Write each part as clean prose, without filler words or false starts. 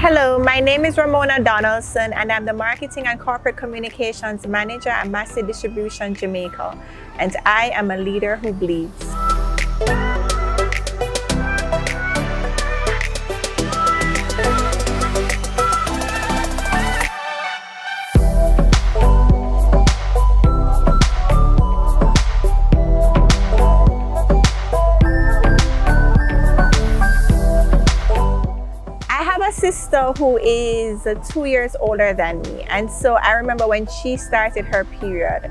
Hello, my name is Ramona Donaldson and I'm the Marketing and Corporate Communications Manager at Massy Distribution, Jamaica. And I am a leader who bleeds. Sister who is 2 years older than me, and so I remember when she started her period,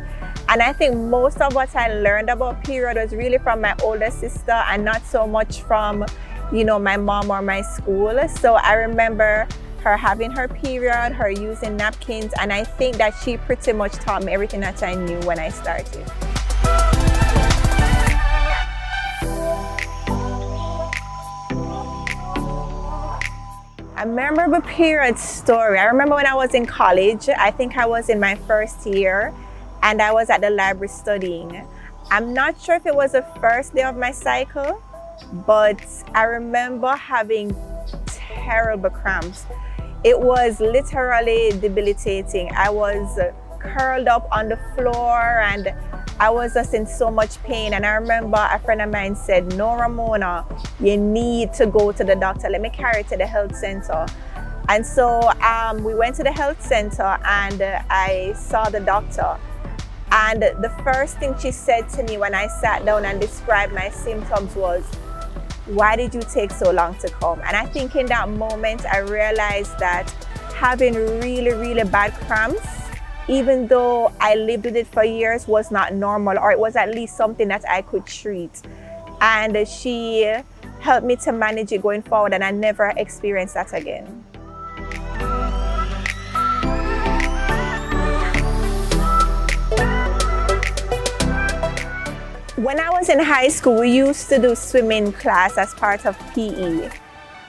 and I think most of what I learned about period was really from my older sister and not so much from my mom or my school. So I remember her having her period, her using napkins, and I think that she pretty much taught me everything that I knew when I started. A memorable period story. I remember when I was in college, I think I was in my first year, and I was at the library studying. I'm not sure if it was the first day of my cycle, but I remember having terrible cramps. It was literally debilitating. I was curled up on the floor and I was just in so much pain. And I remember a friend of mine said, "No, Ramona, you need to go to the doctor. Let me carry it to the health center." And so we went to the health center and I saw the doctor. And the first thing she said to me when I sat down and described my symptoms was, "Why did you take so long to come?" And I think in that moment, I realized that having really, really bad cramps, even though I lived with it for years, was not normal, or it was at least something that I could treat. And she helped me to manage it going forward, and I never experienced that again. When I was in high school, we used to do swimming class as part of PE.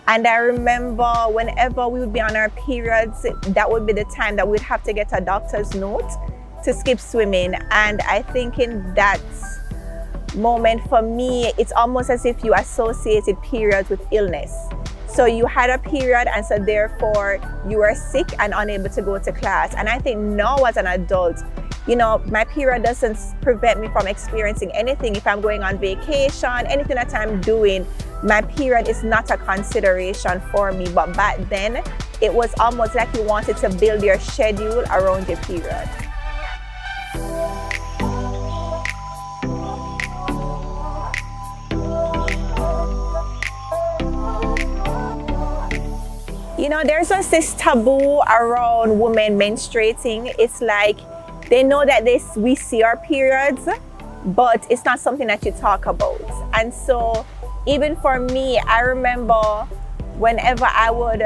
And I remember whenever we would be on our periods, that would be the time that we'd have to get a doctor's note to skip swimming. And I think in that moment for me, it's almost as if you associated periods with illness. So you had a period, and so therefore you were sick and unable to go to class. And I think now as an adult, my period doesn't prevent me from experiencing anything. If I'm going on vacation, anything that I'm doing, my period is not a consideration for me. But back then, it was almost like you wanted to build your schedule around your period. There's just this taboo around women menstruating. It's like they know that we see our periods, but it's not something that you talk about. And so even for me, I remember whenever I would,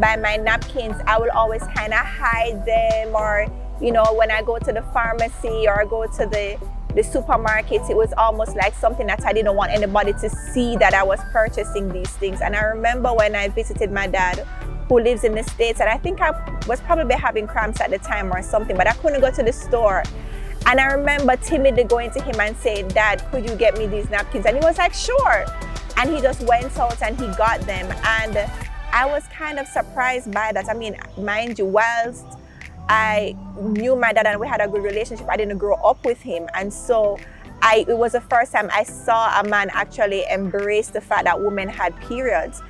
buy my napkins, I would always kind of hide them, or, when I go to the pharmacy or go to the supermarkets, it was almost like something that I didn't want anybody to see that I was purchasing these things. And I remember when I visited my dad, who lives in the States, and I think I was probably having cramps at the time or something, but I couldn't go to the store. And I remember timidly going to him and saying, "Dad, could you get me these napkins?" And he was like, "Sure." And he just went out and he got them. And I was kind of surprised by that. I mean, mind you, whilst I knew my dad and we had a good relationship, I didn't grow up with him. And so it was the first time I saw a man actually embrace the fact that women had periods.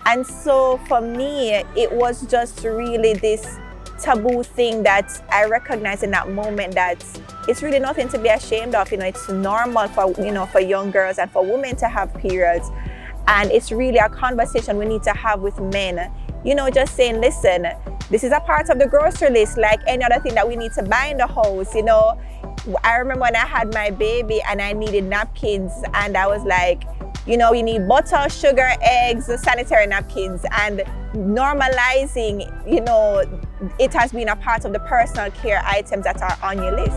And so for me, it was just really this taboo thing that I recognized in that moment, that it's really nothing to be ashamed of. It's normal for young girls and for women to have periods. And it's really a conversation we need to have with men. Just saying, listen, this is a part of the grocery list like any other thing that we need to buy in the house. I remember when I had my baby and I needed napkins, and I was like, you need butter, sugar, eggs, sanitary napkins, and normalizing, it has been a part of the personal care items that are on your list.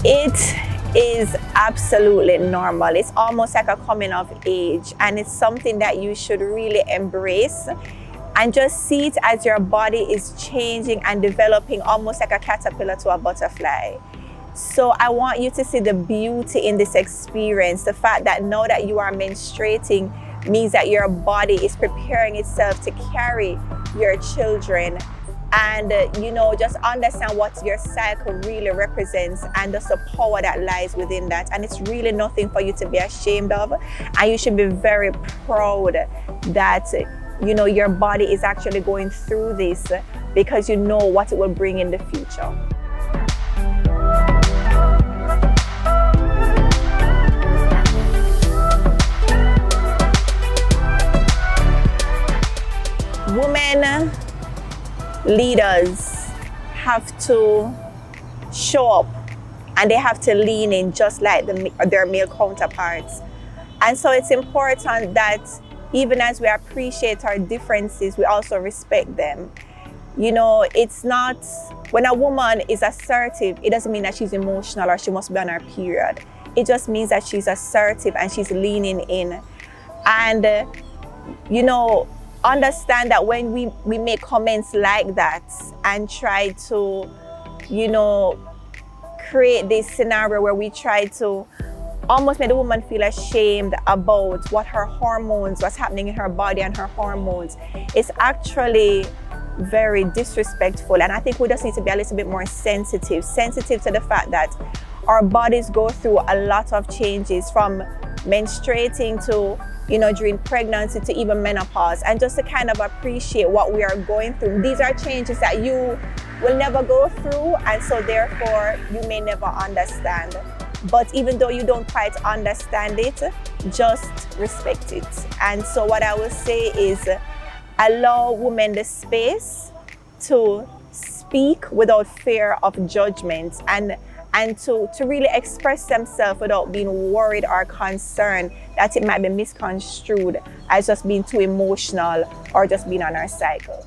It is absolutely normal. It's almost like a coming of age, and it's something that you should really embrace and just see it as your body is changing and developing almost like a caterpillar to a butterfly. So I want you to see the beauty in this experience. The fact that now that you are menstruating means that your body is preparing itself to carry your children. And just understand what your cycle really represents and just the power that lies within that. And it's really nothing for you to be ashamed of. And you should be very proud that your body is actually going through this, because you know what it will bring in the future. Women leaders have to show up and they have to lean in just like their male counterparts. And so it's important that even as we appreciate our differences, we also respect them. It's not, when a woman is assertive, it doesn't mean that she's emotional or she must be on her period. It just means that she's assertive and she's leaning in. And, understand that when we make comments like that and try to, create this scenario where we try to almost make the woman feel ashamed about what's happening in her body and her hormones, it's actually very disrespectful. And I think we just need to be a little bit more sensitive to the fact that our bodies go through a lot of changes, from menstruating to during pregnancy to even menopause, and just to kind of appreciate what we are going through. These are changes that you will never go through, and so therefore you may never understand. But even though you don't quite understand it, just respect it. And so what I will say is allow women the space to speak without fear of judgment, and to really express themselves without being worried or concerned that it might be misconstrued as just being too emotional or just being on our cycle.